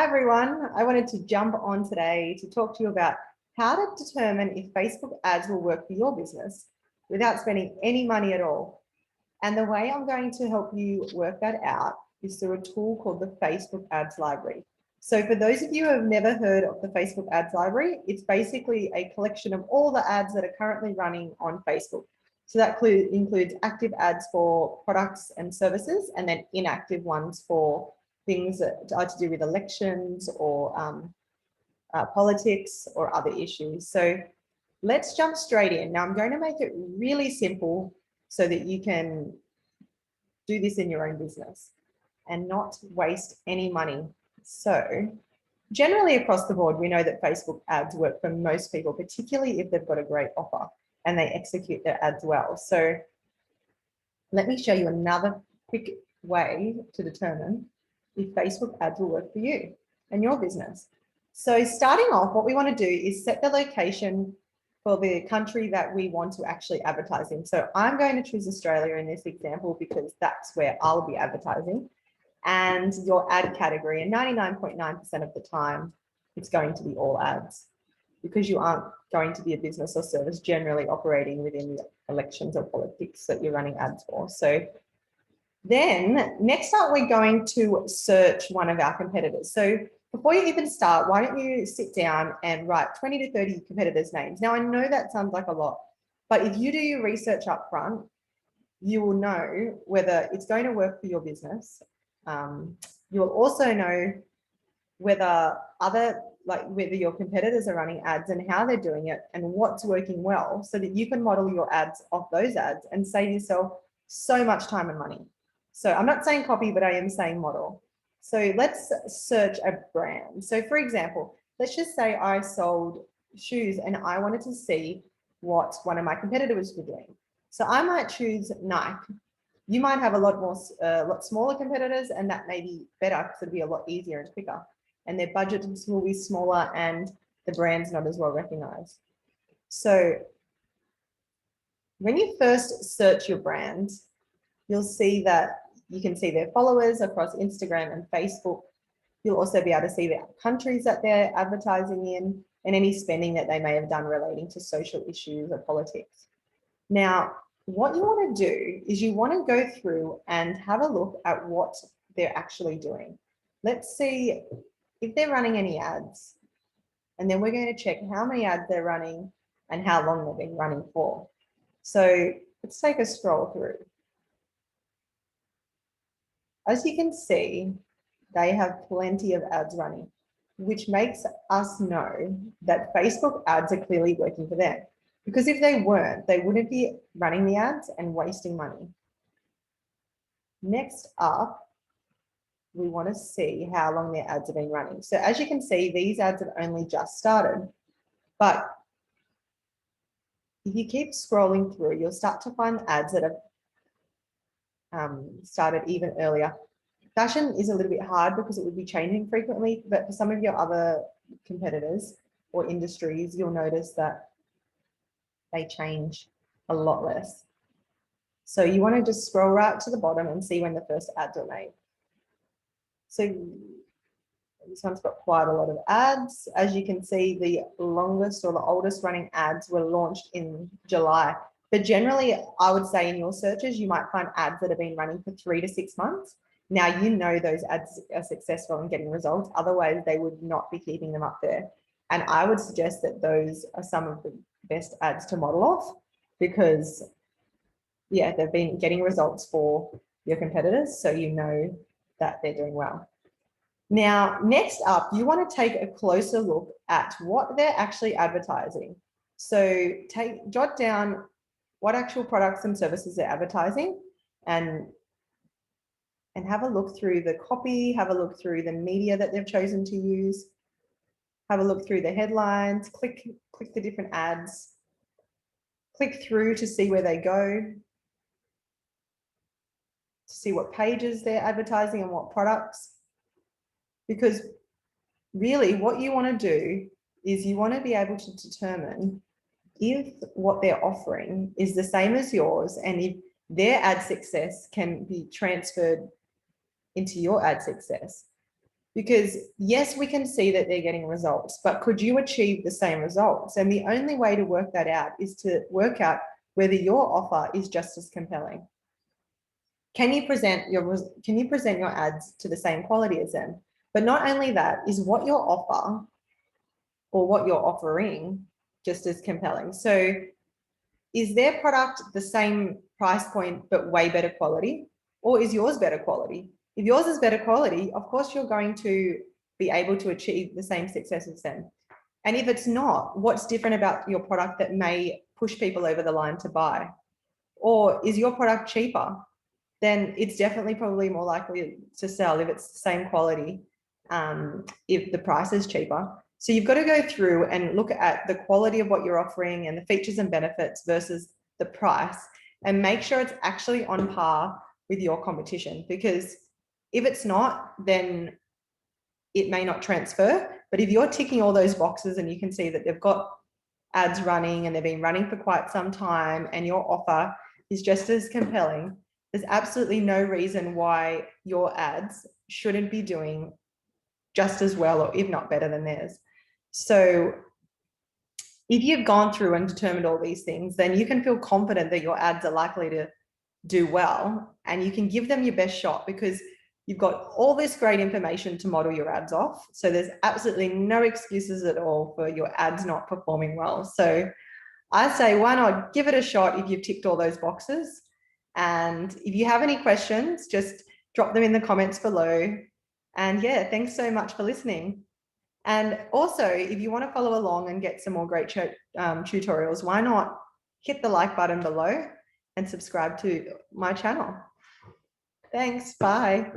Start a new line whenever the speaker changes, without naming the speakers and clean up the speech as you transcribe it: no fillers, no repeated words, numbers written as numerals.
Hi everyone, I wanted to jump on today to talk to you about how to determine if Facebook ads will work for your business without spending any money at all. And the way I'm going to help you work that out is through a tool called the Facebook Ads Library. So for those of you who have never heard of the Facebook Ads Library, it's basically a collection of all the ads that are currently running on Facebook. So that includes active ads for products and services, and then inactive ones for things that are to do with elections or politics or other issues. So let's jump straight in. Now I'm going to make it really simple so that you can do this in your own business and not waste any money. So generally across the board, we know that Facebook ads work for most people, particularly if they've got a great offer and they execute their ads well. So let me show you another quick way to determine if Facebook ads will work for you and your business. So starting off, what we want to do is set the location for the country that we want to actually advertise in. So I'm going to choose Australia in this example because that's where I'll be advertising, and your ad category. And 99.9% of the time, it's going to be all ads because you aren't going to be a business or service generally operating within the elections or politics that you're running ads for. So then next up, we're going to search one of our competitors. So before you even start, why don't you sit down and write 20 to 30 competitors' names? Now, I know that sounds like a lot, but if you do your research up front, you will know whether it's going to work for your business. You'll also know whether whether your competitors are running ads and how they're doing it and what's working well, so that you can model your ads off those ads and save yourself so much time and money. So I'm not saying copy, but I am saying model. So let's search a brand. So for example, let's just say I sold shoes and I wanted to see what one of my competitors were doing. So I might choose Nike. You might have a lot smaller competitors, and that may be better because it'll be a lot easier and quicker. And their budgets will be smaller and the brand's not as well recognized. So when you first search your brand, you'll see that you can see their followers across Instagram and Facebook. You'll also be able to see the countries that they're advertising in and any spending that they may have done relating to social issues or politics. Now, what you want to do is you want to go through and have a look at what they're actually doing. Let's see if they're running any ads, and then we're going to check how many ads they're running and how long they've been running for. So let's take a scroll through. As you can see, they have plenty of ads running, which makes us know that Facebook ads are clearly working for them. Because if they weren't, they wouldn't be running the ads and wasting money. Next up, we want to see how long their ads have been running. So as you can see, these ads have only just started. But if you keep scrolling through, you'll start to find ads that have started even earlier. Fashion is a little bit hard because it would be changing frequently, but for some of your other competitors or industries, you'll notice that they change a lot less. So you want to just scroll right to the bottom and see when the first ads are made. So this one's got quite a lot of ads. As you can see, the longest or the oldest running ads were launched in July. But generally, I would say in your searches, you might find ads that have been running for 3 to 6 months. Now, you know those ads are successful and getting results. Otherwise, they would not be keeping them up there. And I would suggest that those are some of the best ads to model off because, yeah, they've been getting results for your competitors. So you know that they're doing well. Now, next up, you want to take a closer look at what they're actually advertising. So jot down what actual products and services they're advertising and have a look through the copy, have a look through the media that they've chosen to use, have a look through the headlines, click the different ads, click through to see where they go, to see what pages they're advertising and what products. Because really what you want to do is you want to be able to determine if what they're offering is the same as yours and if their ad success can be transferred into your ad success. Because yes, we can see that they're getting results, but could you achieve the same results? And the only way to work that out is to work out whether your offer is just as compelling. Can you present your ads to the same quality as them? But not only that, is what your offer or what you're offering just as compelling? So is their product the same price point but way better quality, or is yours better quality? If yours is better quality, of course you're going to be able to achieve the same success as them. And if it's not, what's different about your product that may push people over the line to buy? Or is your product cheaper? Then it's definitely probably more likely to sell if it's the same quality, if the price is cheaper. So you've got to go through and look at the quality of what you're offering and the features and benefits versus the price, and make sure it's actually on par with your competition. Because if it's not, then it may not transfer. But if you're ticking all those boxes and you can see that they've got ads running and they've been running for quite some time and your offer is just as compelling, there's absolutely no reason why your ads shouldn't be doing just as well, or if not better than theirs. So if you've gone through and determined all these things, then you can feel confident that your ads are likely to do well, and you can give them your best shot because you've got all this great information to model your ads off. So there's absolutely no excuses at all for your ads not performing well. So I say, why not give it a shot if you've ticked all those boxes? And if you have any questions, just drop them in the comments below. And yeah, thanks so much for listening. And also, if you want to follow along and get some more great tutorials, why not hit the like button below and subscribe to my channel. Thanks. Bye.